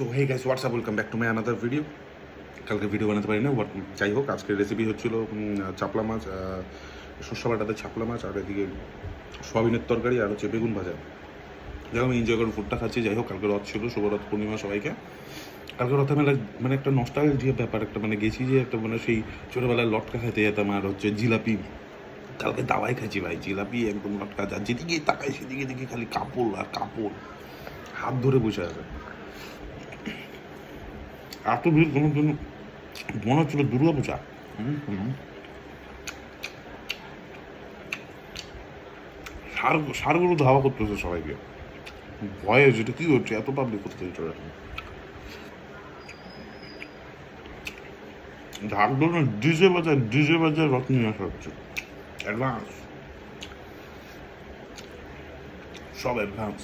তো hey guys what's up welcome back to my another video. কালকে video বানাতে পারি না, যাই হোক আজকের রেসিপি হচ্ছিল চাপলা মাছ, সর্ষে বাটাতে চাপলা মাছ, আর এদিকে সোয়াবিনের তরকারি, আর হচ্ছে বেগুন ভাজা। যাই আমি এনজয় করে ফুডটা খাচ্ছি। যাই হোক কালকে রথ ছিল, শুভরথ পূর্ণিমা সবাইকে। কালকে রথে মেলা মানে একটা নস্টালজিয়া ব্যাপার, একটা মানে গেছি যে একটা মানে সেই ছোটোবেলায় লটকা খেতে যেতাম, আর হচ্ছে জিলাপি। কালকে দাওয়াই খাচ্ছি ভাই, জিলাপি একদম লটকা, যা যেদিকে তাকাই সেদিকে দেখি খালি কাপড় আর কাপড়, হাত ধরে বসে আছে। এত ভিড় কোনো জন্য মনে হচ্ছিল দুর্গা পূজা। সারগুলো ধাওয়া করতেছে সবাইকে, ভয়ে যেটা কি হচ্ছে, এত পাবলিক করতে চলে ঢাকলো না, ডিজে বাজায় রথ নিয়ে আসা হচ্ছে। অ্যাডভান্স, সব অ্যাডভান্স।